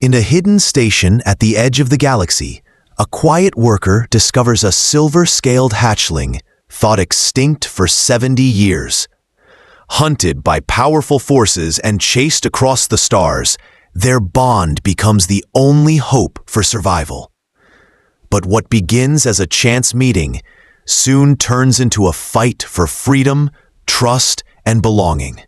In a hidden station at the edge of the galaxy, a quiet worker discovers a silver-scaled hatchling thought extinct for 70 years. Hunted by powerful forces and chased across the stars, their bond becomes the only hope for survival. But what begins as a chance meeting soon turns into a fight for freedom, trust, and belonging.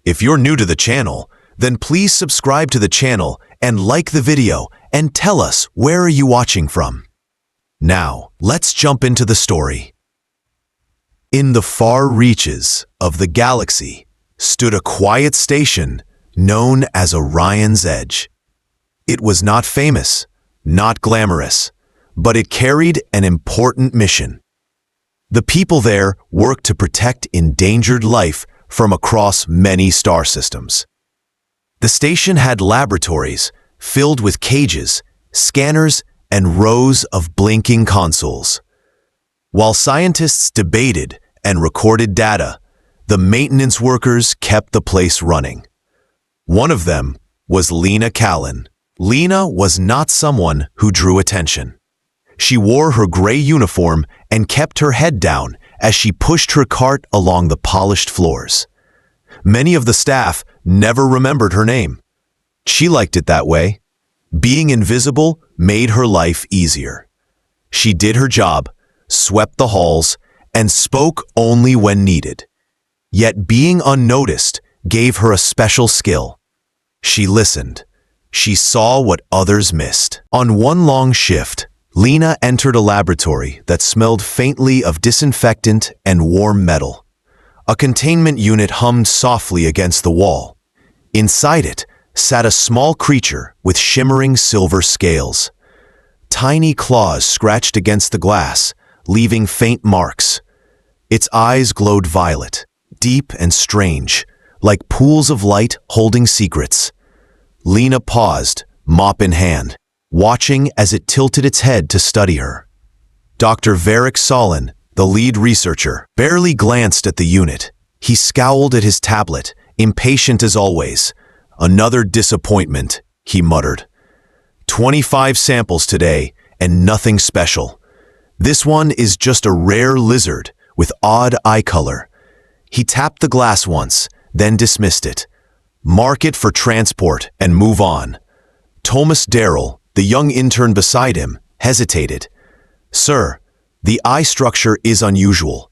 If you're new to the channel, then please subscribe to the channel and like the video and tell us where are you watching from. Now, let's jump into the story. In the far reaches of the galaxy stood a quiet station known as Orion's Edge. It was not famous, not glamorous, but it carried an important mission. The people there worked to protect endangered life from across many star systems. The station had laboratories filled with cages, scanners, and rows of blinking consoles. While scientists debated and recorded data, the maintenance workers kept the place running. One of them was Lena Callan. Lena was not someone who drew attention. She wore her gray uniform and kept her head down as she pushed her cart along the polished floors. Many of the staff never remembered her name. She liked it that way. Being invisible made her life easier. She did her job, swept the halls, and spoke only when needed. Yet being unnoticed gave her a special skill. She listened. She saw what others missed. On one long shift, Lena entered a laboratory that smelled faintly of disinfectant and warm metal. A containment unit hummed softly against the wall. Inside it sat a small creature with shimmering silver scales. Tiny claws scratched against the glass, leaving faint marks. Its eyes glowed violet, deep and strange, like pools of light holding secrets. Lena paused, mop in hand, watching as it tilted its head to study her. Dr. Varric Solon, the lead researcher, barely glanced at the unit. He scowled at his tablet, impatient as always. "Another disappointment," he muttered. 25 samples today, and nothing special. This one is just a rare lizard with odd eye color. He tapped the glass once, then dismissed it. "Mark it for transport and move on." Thomas Darrell, the young intern beside him, hesitated. "Sir, the eye structure is unusual.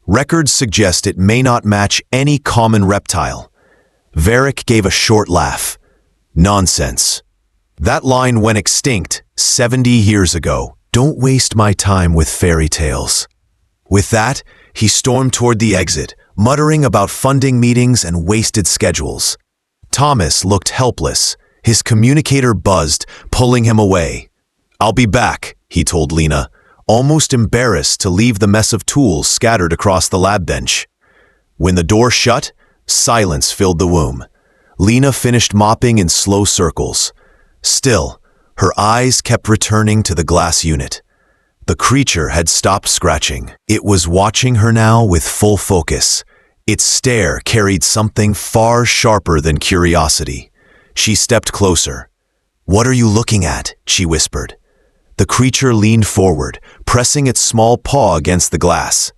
Records suggest it may not match any common reptile." Varric gave a short laugh. "Nonsense. That line went extinct 70 years ago. Don't waste my time with fairy tales." With that, he stormed toward the exit, muttering about funding meetings and wasted schedules. Thomas looked helpless. His communicator buzzed, pulling him away. "I'll be back," he told Lena, almost embarrassed to leave the mess of tools scattered across the lab bench. When the door shut, silence filled the room. Lena finished mopping in slow circles. Still, her eyes kept returning to the glass unit. The creature had stopped scratching. It was watching her now with full focus. Its stare carried something far sharper than curiosity. She stepped closer. "What are you looking at?" she whispered. The creature leaned forward, pressing its small paw against the glass.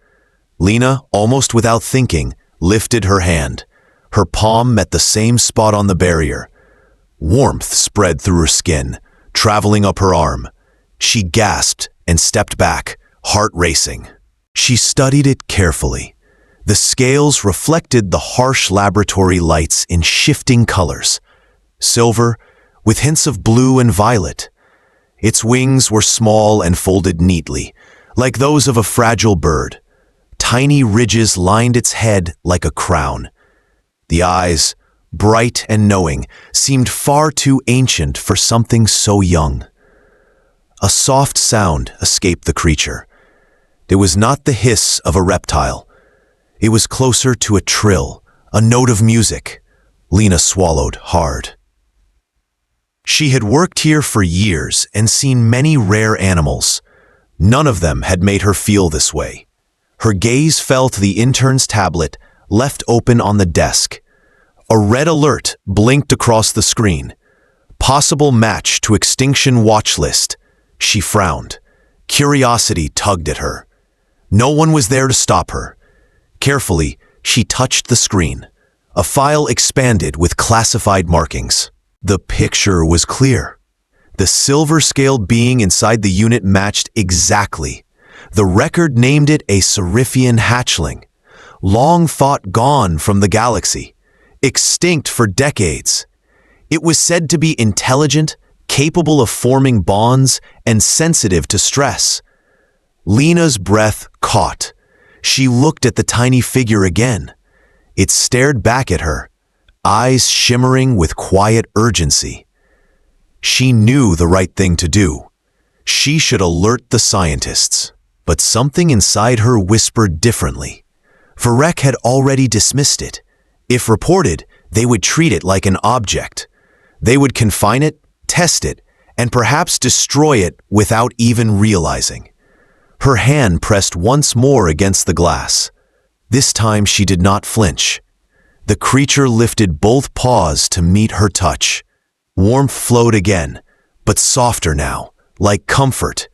Lena, almost without thinking, lifted her hand. Her palm met the same spot on the barrier. Warmth spread through her skin, traveling up her arm. She gasped and stepped back, heart racing. She studied it carefully. The scales reflected the harsh laboratory lights in shifting colors. Silver, with hints of blue and violet. Its wings were small and folded neatly, like those of a fragile bird. Tiny ridges lined its head like a crown. The eyes, bright and knowing, seemed far too ancient for something so young. A soft sound escaped the creature. It was not the hiss of a reptile. It was closer to a trill, a note of music. Lena swallowed hard. She had worked here for years and seen many rare animals. None of them had made her feel this way. Her gaze fell to the intern's tablet, left open on the desk. A red alert blinked across the screen. Possible match to extinction watch list. She frowned. Curiosity tugged at her. No one was there to stop her. Carefully, she touched the screen. A file expanded with classified markings. The picture was clear. The silver-scaled being inside the unit matched exactly. The record named it a Seraphian hatchling, long thought gone from the galaxy, extinct for decades. It was said to be intelligent, capable of forming bonds, and sensitive to stress. Lena's breath caught. She looked at the tiny figure again. It stared back at her, eyes shimmering with quiet urgency. She knew the right thing to do. She should alert the scientists. But something inside her whispered differently. Varek had already dismissed it. If reported, they would treat it like an object. They would confine it, test it, and perhaps destroy it without even realizing. Her hand pressed once more against the glass. This time she did not flinch. The creature lifted both paws to meet her touch. Warmth flowed again, but softer now, like comfort.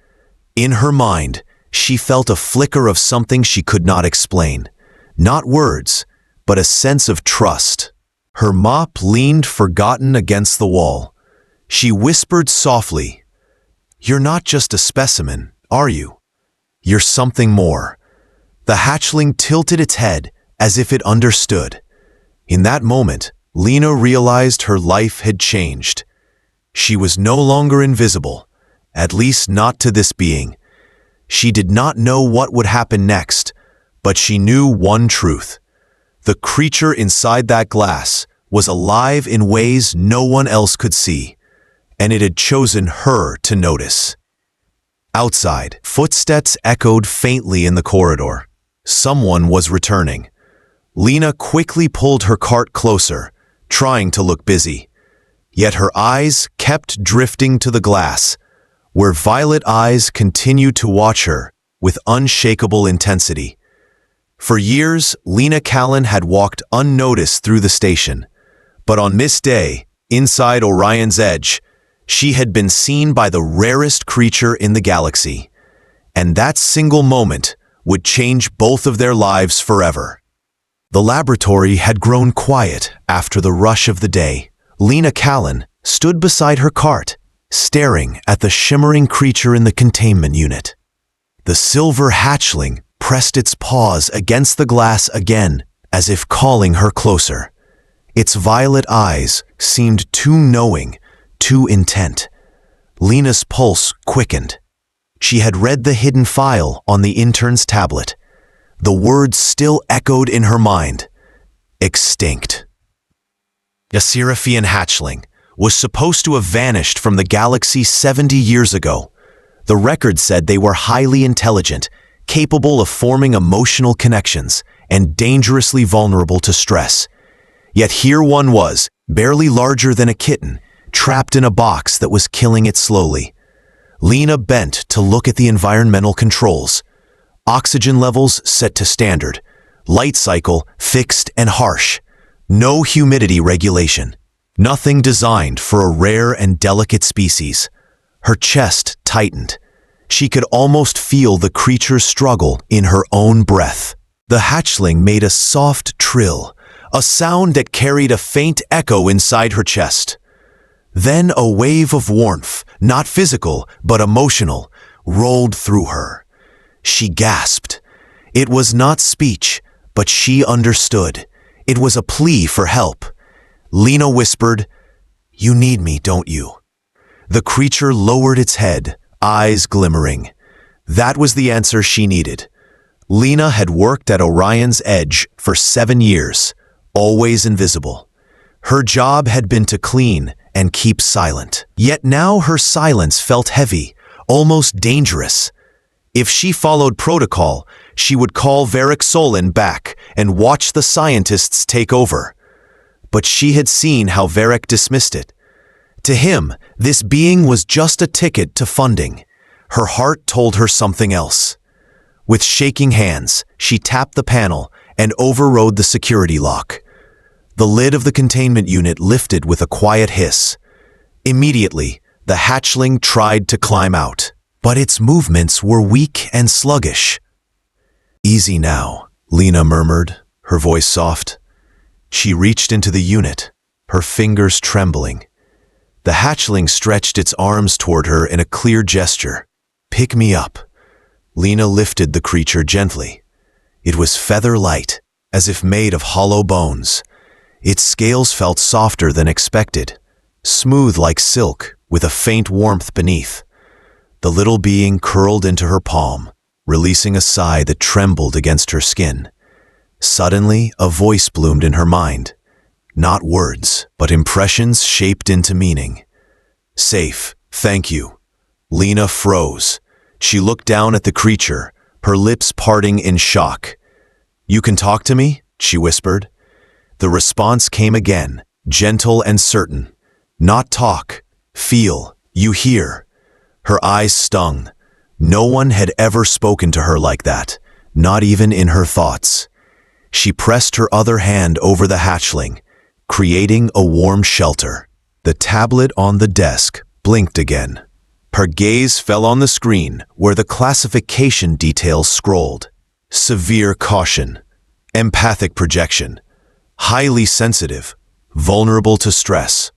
In her mind, she felt a flicker of something she could not explain. Not words, but a sense of trust. Her mop leaned forgotten against the wall. She whispered softly, "You're not just a specimen, are you? You're something more." The hatchling tilted its head as if it understood. In that moment, Lena realized her life had changed. She was no longer invisible, at least not to this being. She did not know what would happen next, but she knew one truth. The creature inside that glass was alive in ways no one else could see, and it had chosen her to notice. Outside, footsteps echoed faintly in the corridor. Someone was returning. Lena quickly pulled her cart closer, trying to look busy. Yet her eyes kept drifting to the glass, where violet eyes continued to watch her with unshakable intensity. For years, Lena Callan had walked unnoticed through the station. But on this day, inside Orion's Edge, she had been seen by the rarest creature in the galaxy. And that single moment would change both of their lives forever. The laboratory had grown quiet after the rush of the day. Lena Callan stood beside her cart, staring at the shimmering creature in the containment unit. The silver hatchling pressed its paws against the glass again, as if calling her closer. Its violet eyes seemed too knowing, too intent. Lena's pulse quickened. She had read the hidden file on the intern's tablet. The words still echoed in her mind. Extinct. A Seraphian hatchling was supposed to have vanished from the galaxy 70 years ago. The record said they were highly intelligent, capable of forming emotional connections, and dangerously vulnerable to stress. Yet here one was, barely larger than a kitten, trapped in a box that was killing it slowly. Lena bent to look at the environmental controls. Oxygen levels set to standard, light cycle fixed and harsh, no humidity regulation, nothing designed for a rare and delicate species. Her chest tightened. She could almost feel the creature's struggle in her own breath. The hatchling made a soft trill, a sound that carried a faint echo inside her chest. Then a wave of warmth, not physical but emotional, rolled through her. She gasped. It was not speech, but she understood. It was a plea for help. Lena whispered, "You need me, don't you?" The creature lowered its head, eyes glimmering. That was the answer she needed. Lena had worked at Orion's Edge for 7 years, always invisible. Her job had been to clean and keep silent. Yet now her silence felt heavy, almost dangerous. If she followed protocol, she would call Varek Solon back and watch the scientists take over. But she had seen how Varek dismissed it. To him, this being was just a ticket to funding. Her heart told her something else. With shaking hands, she tapped the panel and overrode the security lock. The lid of the containment unit lifted with a quiet hiss. Immediately, the hatchling tried to climb out, but its movements were weak and sluggish. "Easy now," Lena murmured, her voice soft. She reached into the unit, her fingers trembling. The hatchling stretched its arms toward her in a clear gesture. "Pick me up." Lena lifted the creature gently. It was feather-light, as if made of hollow bones. Its scales felt softer than expected, smooth like silk, with a faint warmth beneath. The little being curled into her palm, releasing a sigh that trembled against her skin. Suddenly, a voice bloomed in her mind. Not words, but impressions shaped into meaning. "Safe, thank you." Lena froze. She looked down at the creature, her lips parting in shock. "You can talk to me?" she whispered. The response came again, gentle and certain. "Not talk. Feel. You hear." Her eyes stung. No one had ever spoken to her like that, not even in her thoughts. She pressed her other hand over the hatchling, creating a warm shelter. The tablet on the desk blinked again. Her gaze fell on the screen where the classification details scrolled. Severe caution, empathic projection, highly sensitive, vulnerable to stress.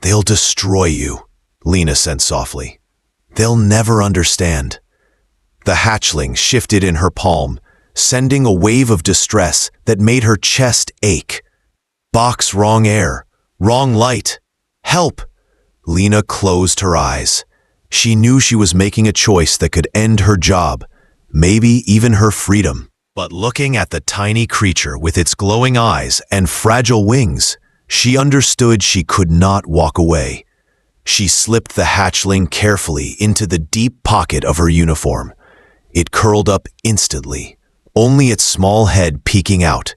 "They'll destroy you," Lena said softly. "They'll never understand." The hatchling shifted in her palm, sending a wave of distress that made her chest ache. "Box wrong air, wrong light. Help!" Lena closed her eyes. She knew she was making a choice that could end her job, maybe even her freedom. But looking at the tiny creature with its glowing eyes and fragile wings, she understood she could not walk away. She slipped the hatchling carefully into the deep pocket of her uniform. It curled up instantly, only its small head peeking out.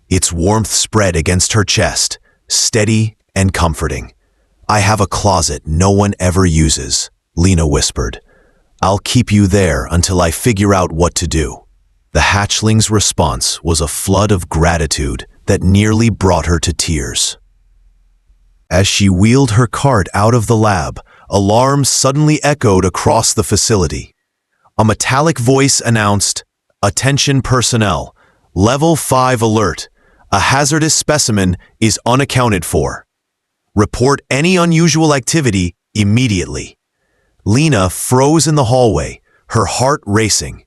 Its warmth spread against her chest, steady and comforting. "I have a closet no one ever uses," Lena whispered. "I'll keep you there until I figure out what to do." The hatchling's response was a flood of gratitude that nearly brought her to tears. As she wheeled her cart out of the lab, alarms suddenly echoed across the facility. A metallic voice announced, "Attention personnel, Level 5 alert. A hazardous specimen is unaccounted for. Report any unusual activity immediately." Lena froze in the hallway, her heart racing.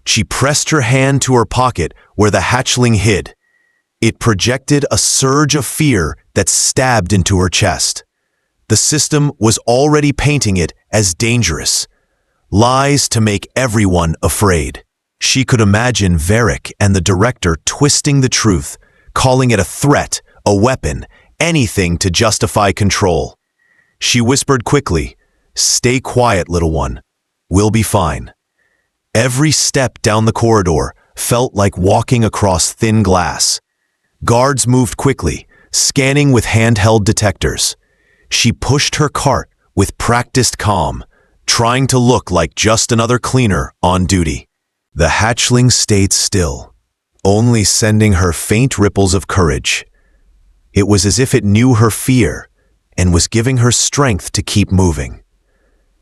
She pressed her hand to her pocket where the hatchling hid. It projected a surge of fear that stabbed into her chest. The system was already painting it as dangerous. Lies to make everyone afraid. She could imagine Varric and the director twisting the truth, calling it a threat, a weapon, anything to justify control. She whispered quickly, "Stay quiet, little one. We'll be fine." Every step down the corridor felt like walking across thin glass. Guards moved quickly, scanning with handheld detectors. She pushed her cart with practiced calm, trying to look like just another cleaner on duty. The hatchling stayed still, only sending her faint ripples of courage. It was as if it knew her fear and was giving her strength to keep moving.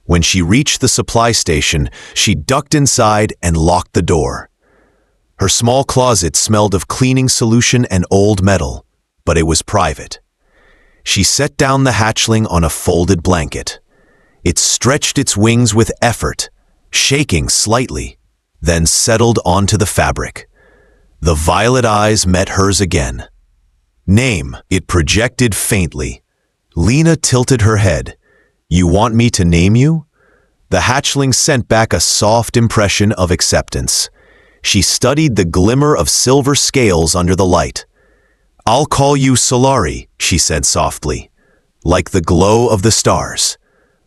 When she reached the supply station, she ducked inside and locked the door. Her small closet smelled of cleaning solution and old metal, but it was private. She set down the hatchling on a folded blanket. It stretched its wings with effort, shaking slightly, then settled onto the fabric. The violet eyes met hers again. "Name," it projected faintly. Lena tilted her head. "You want me to name you?" The hatchling sent back a soft impression of acceptance. She studied the glimmer of silver scales under the light. "I'll call you Solari," she said softly, "like the glow of the stars."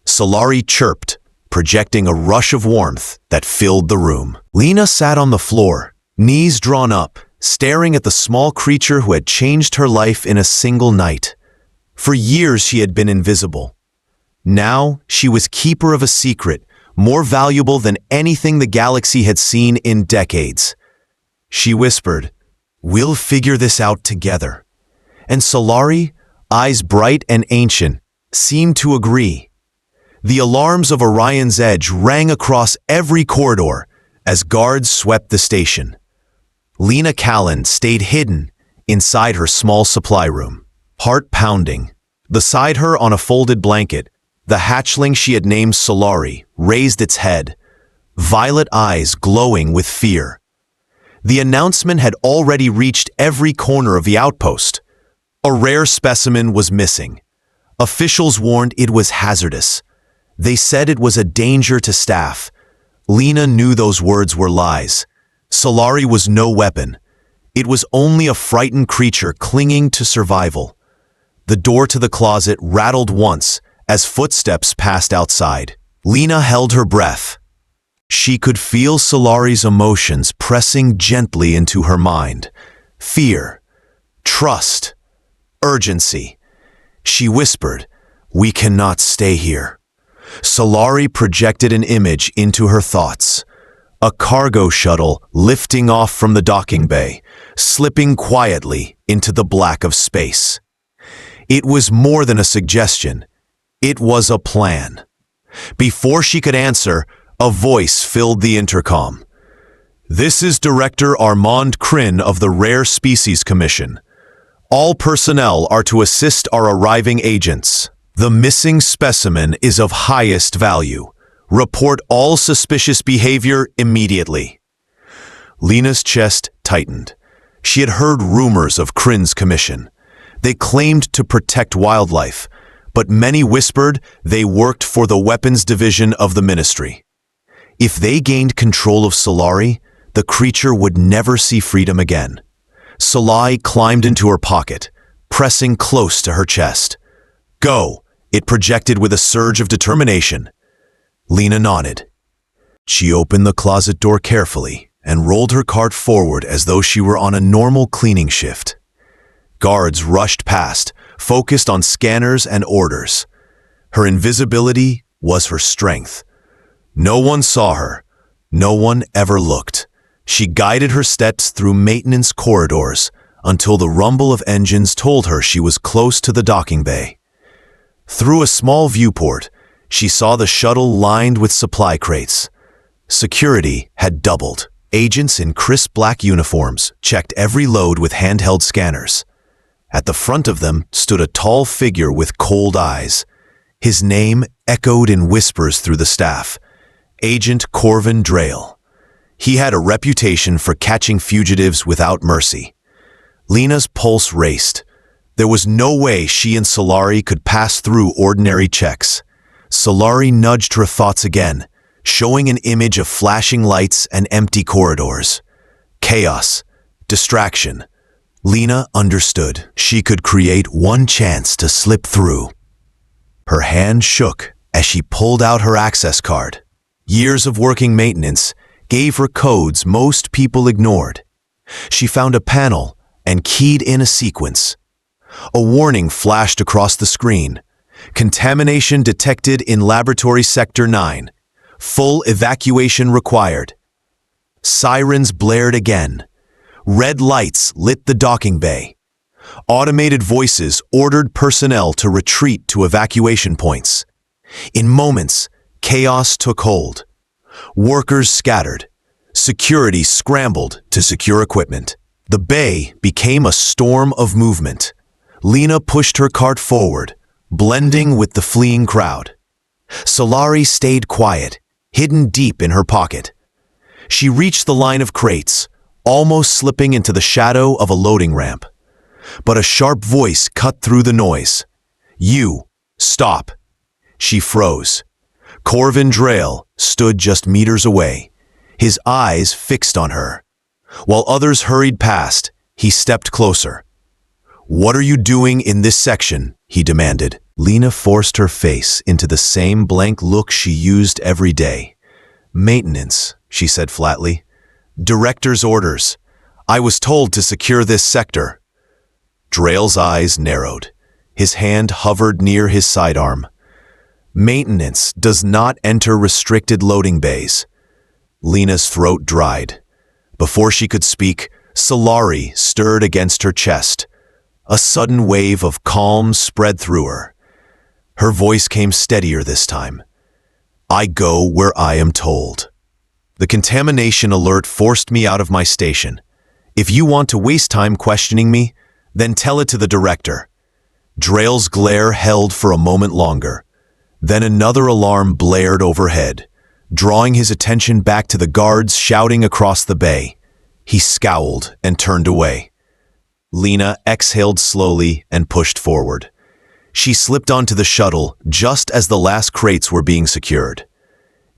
Solari chirped, projecting a rush of warmth that filled the room. Lena sat on the floor, knees drawn up, staring at the small creature who had changed her life in a single night. For years she had been invisible. Now she was keeper of a secret, more valuable than anything the galaxy had seen in decades. She whispered, "We'll figure this out together." And Solari, eyes bright and ancient, seemed to agree. The alarms of Orion's Edge rang across every corridor as guards swept the station. Lena Callan stayed hidden inside her small supply room, heart pounding. Beside her on a folded blanket, the hatchling she had named Solari raised its head, violet eyes glowing with fear. The announcement had already reached every corner of the outpost. A rare specimen was missing. Officials warned it was hazardous. They said it was a danger to staff. Lena knew those words were lies. Solari was no weapon. It was only a frightened creature clinging to survival. The door to the closet rattled once as footsteps passed outside. Lena held her breath. She could feel Solari's emotions pressing gently into her mind. Fear, trust, urgency. She whispered, "We cannot stay here." Solari projected an image into her thoughts. A cargo shuttle lifting off from the docking bay, slipping quietly into the black of space. It was more than a suggestion. It was a plan. Before she could answer, a voice filled the intercom. "This is Director Armand Crin of the Rare Species Commission. All personnel are to assist our arriving agents. The missing specimen is of highest value. Report all suspicious behavior immediately." Lena's chest tightened. She had heard rumors of Crin's commission. They claimed to protect wildlife, but many whispered they worked for the weapons division of the ministry. If they gained control of Solari, the creature would never see freedom again. Solari climbed into her pocket, pressing close to her chest. "Go," it projected with a surge of determination. Lena nodded. She opened the closet door carefully and rolled her cart forward as though she were on a normal cleaning shift. Guards rushed past, focused on scanners and orders. Her invisibility was her strength. No one saw her. No one ever looked. She guided her steps through maintenance corridors until the rumble of engines told her she was close to the docking bay. Through a small viewport, she saw the shuttle lined with supply crates. Security had doubled. Agents in crisp black uniforms checked every load with handheld scanners. At the front of them stood a tall figure with cold eyes. His name echoed in whispers through the staff. Agent Corvin Drayle. He had a reputation for catching fugitives without mercy. Lena's pulse raced. There was no way she and Solari could pass through ordinary checks. Solari nudged her thoughts again, showing an image of flashing lights and empty corridors. Chaos. Distraction. Lena understood she could create one chance to slip through. Her hand shook as she pulled out her access card. Years of working maintenance gave her codes most people ignored. She found a panel and keyed in a sequence. A warning flashed across the screen. Contamination detected in Laboratory Sector 9. Full evacuation required. Sirens blared again. Red lights lit the docking bay. Automated voices ordered personnel to retreat to evacuation points. In moments, chaos took hold. Workers scattered. Security scrambled to secure equipment. The bay became a storm of movement. Lena pushed her cart forward, blending with the fleeing crowd. Solari stayed quiet, hidden deep in her pocket. She reached the line of crates, almost slipping into the shadow of a loading ramp. But a sharp voice cut through the noise. "You, stop." She froze. Corvin Drayle stood just meters away, his eyes fixed on her. While others hurried past, he stepped closer. "What are you doing in this section?" he demanded. Lena forced her face into the same blank look she used every day. "Maintenance," she said flatly. "Director's orders. I was told to secure this sector." Drayle's eyes narrowed. His hand hovered near his sidearm. "Maintenance does not enter restricted loading bays." Lena's throat dried. Before she could speak, Solari stirred against her chest. A sudden wave of calm spread through her. Her voice came steadier this time. I go where I am told. The contamination alert forced me out of my station. If you want to waste time questioning me, then tell it to the director. Drail's glare held for a moment longer. Then another alarm blared overhead, drawing his attention back to the guards shouting across the bay. He scowled and turned away. Lena exhaled slowly and pushed forward. She slipped onto the shuttle just as the last crates were being secured.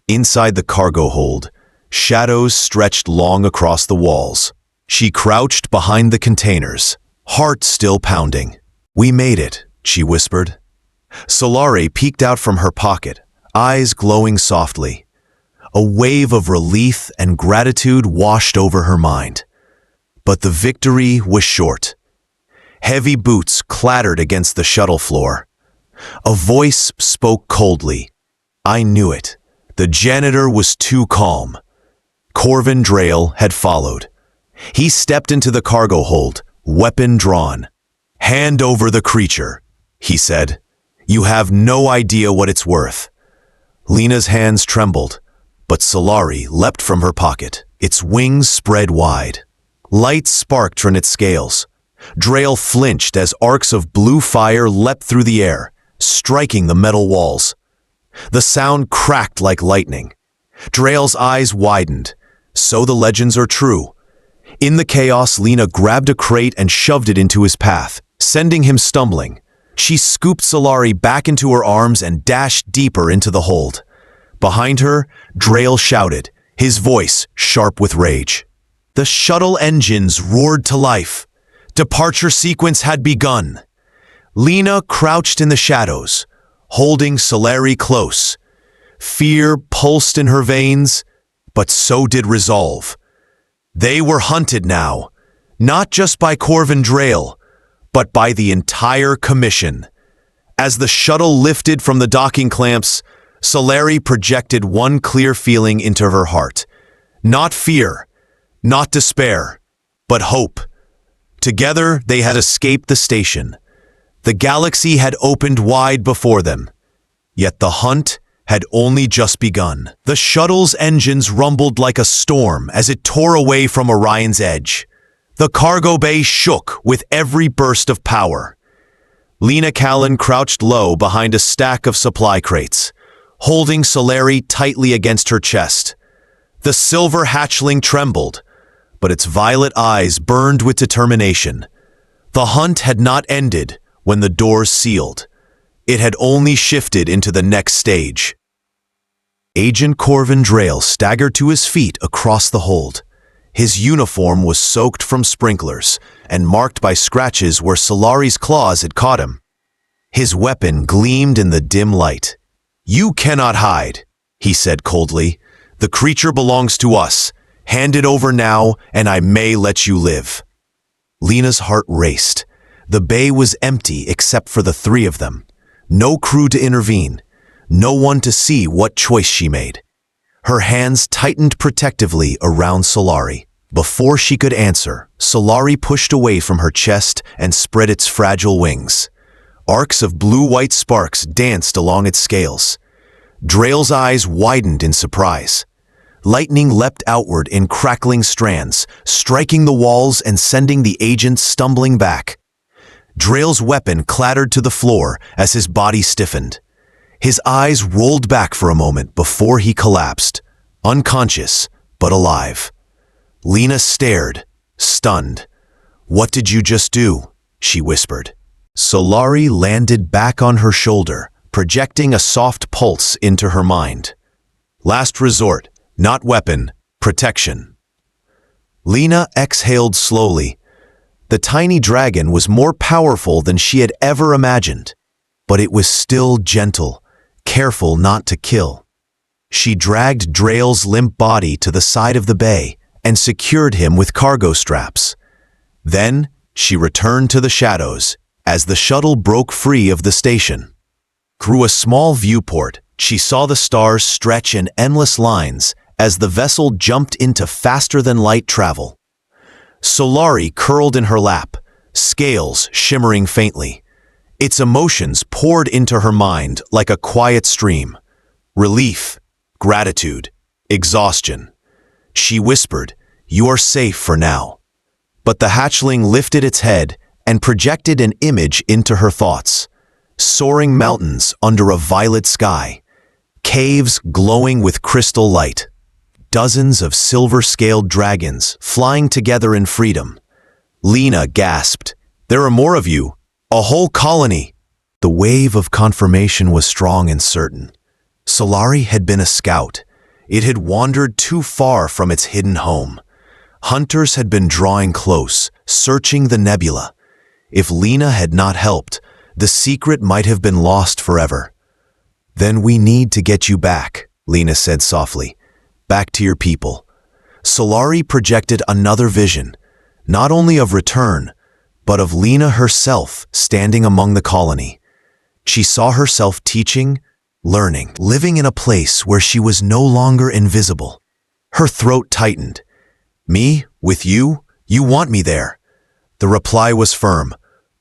Inside the cargo hold, shadows stretched long across the walls. She crouched behind the containers, heart still pounding. We made it, she whispered. Solari peeked out from her pocket, eyes glowing softly. A wave of relief and gratitude washed over her mind. But the victory was short. Heavy boots clattered against the shuttle floor. A voice spoke coldly. I knew it. The janitor was too calm. Corvin Drail had followed. He stepped into the cargo hold, weapon drawn. Hand over the creature, he said. You have no idea what it's worth. Lena's hands trembled, but Solari leapt from her pocket, its wings spread wide. Light sparked from its scales. Drail flinched as arcs of blue fire leapt through the air, striking the metal walls. The sound cracked like lightning. Drail's eyes widened. So the legends are true. In the chaos, Lena grabbed a crate and shoved it into his path, sending him stumbling. She scooped Solari back into her arms and dashed deeper into the hold. Behind her, Drail shouted, his voice sharp with rage. The shuttle engines roared to life. Departure sequence had begun. Lena crouched in the shadows, holding Solari close. Fear pulsed in her veins, but so did resolve. They were hunted now, not just by Corvin Drail, but by the entire commission. As the shuttle lifted from the docking clamps, Solari projected one clear feeling into her heart. Not fear, not despair, but hope. Together, they had escaped the station. The galaxy had opened wide before them. Yet the hunt had only just begun. The shuttle's engines rumbled like a storm as it tore away from Orion's edge. The cargo bay shook with every burst of power. Lena Callan crouched low behind a stack of supply crates, holding Solari tightly against her chest. The silver hatchling trembled, but its violet eyes burned with determination. The hunt had not ended when the doors sealed. It had only shifted into the next stage. Agent Corvin Drail staggered to his feet across the hold. His uniform was soaked from sprinklers and marked by scratches where Solari's claws had caught him. His weapon gleamed in the dim light. You cannot hide, he said coldly. The creature belongs to us. Hand it over now, and I may let you live. Lena's heart raced. The bay was empty except for the three of them. No crew to intervene. No one to see what choice she made. Her hands tightened protectively around Solari. Before she could answer, Solari pushed away from her chest and spread its fragile wings. Arcs of blue-white sparks danced along its scales. Drail's eyes widened in surprise. Lightning leapt outward in crackling strands, striking the walls and sending the agent stumbling back. Drail's weapon clattered to the floor as his body stiffened. His eyes rolled back for a moment before he collapsed, unconscious but alive. Lena stared, stunned. What did you just do? She whispered. Solari landed back on her shoulder, projecting a soft pulse into her mind. Last resort, not weapon, protection. Lena exhaled slowly. The tiny dragon was more powerful than she had ever imagined, but it was still gentle, careful not to kill. She dragged Drail's limp body to the side of the bay and secured him with cargo straps. Then she returned to the shadows as the shuttle broke free of the station. Through a small viewport, she saw the stars stretch in endless lines as the vessel jumped into faster-than-light travel. Solari curled in her lap, scales shimmering faintly. Its emotions poured into her mind like a quiet stream. Relief, gratitude, exhaustion. She whispered, "You are safe for now." But the hatchling lifted its head and projected an image into her thoughts. Soaring mountains under a violet sky, caves glowing with crystal light, dozens of silver-scaled dragons flying together in freedom. Lena gasped, "There are more of you! A whole colony!" The wave of confirmation was strong and certain. Solari had been a scout. It had wandered too far from its hidden home. Hunters had been drawing close, searching the nebula. If Lena had not helped, the secret might have been lost forever. "Then we need to get you back," Lena said softly. "Back to your people." Solari projected another vision, not only of return, but of Lena herself standing among the colony. She saw herself teaching, learning, living in a place where she was no longer invisible. Her throat tightened. "Me? With you? You want me there?" The reply was firm.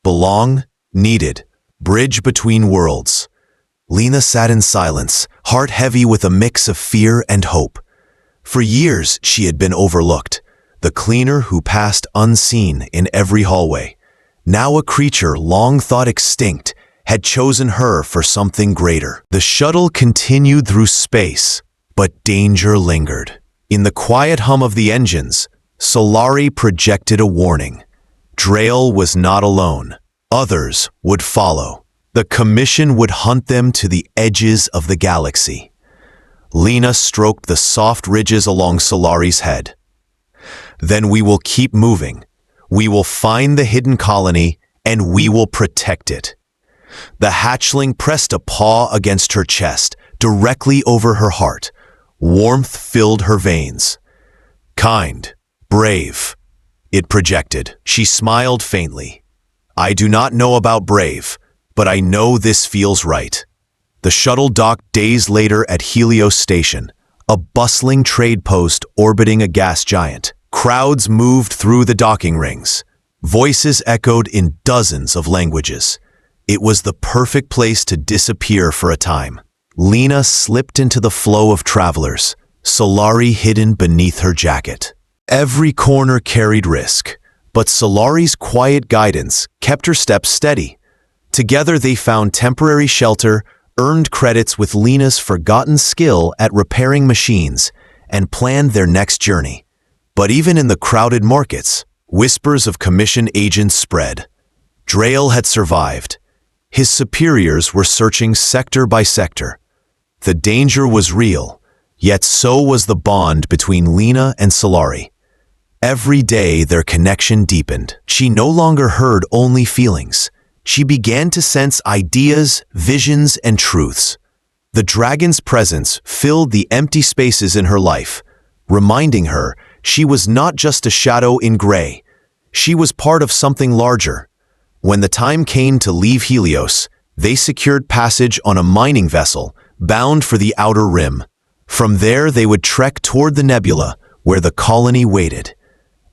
"Belong, needed, bridge between worlds." Lena sat in silence, heart heavy with a mix of fear and hope. For years she had been overlooked, the cleaner who passed unseen in every hallway. Now a creature long thought extinct had chosen her for something greater. The shuttle continued through space, but danger lingered. In the quiet hum of the engines, Solari projected a warning. Drael was not alone. Others would follow. The Commission would hunt them to the edges of the galaxy. Lena stroked the soft ridges along Solari's head. "Then we will keep moving. We will find the hidden colony, and we will protect it." The hatchling pressed a paw against her chest, directly over her heart. Warmth filled her veins. "Kind, brave," it projected. She smiled faintly. "I do not know about brave, but I know this feels right." The shuttle docked days later at Helios Station, a bustling trade post orbiting a gas giant. Crowds moved through the docking rings. Voices echoed in dozens of languages. It was the perfect place to disappear for a time. Lena slipped into the flow of travelers, Solari hidden beneath her jacket. Every corner carried risk, but Solari's quiet guidance kept her steps steady. Together they found temporary shelter, earned credits with Lena's forgotten skill at repairing machines, and planned their next journey. But even in the crowded markets, whispers of Commission agents spread. Drael had survived. His superiors were searching sector by sector. The danger was real, yet so was the bond between Lena and Solari. Every day their connection deepened. She no longer heard only feelings. She began to sense ideas, visions, and truths. The dragon's presence filled the empty spaces in her life, reminding her she was not just a shadow in gray. She was part of something larger. When the time came to leave Helios, they secured passage on a mining vessel bound for the outer rim. From there they would trek toward the nebula, where the colony waited.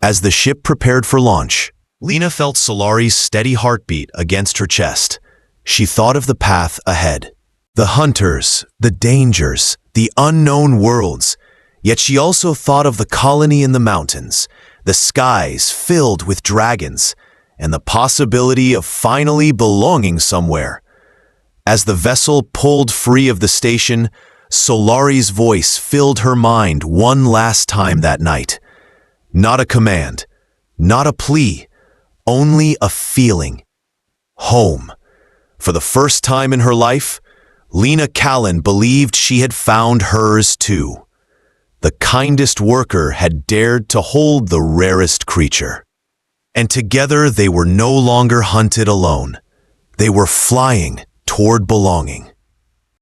As the ship prepared for launch, Lena felt Solari's steady heartbeat against her chest. She thought of the path ahead. The hunters, the dangers, the unknown worlds. Yet she also thought of the colony in the mountains, the skies filled with dragons, and the possibility of finally belonging somewhere. As the vessel pulled free of the station, Solari's voice filled her mind one last time that night. Not a command, not a plea, only a feeling. Home. For the first time in her life, Lena Callan believed she had found hers too. The kindest worker had dared to hold the rarest creature. And together they were no longer hunted alone. They were flying toward belonging.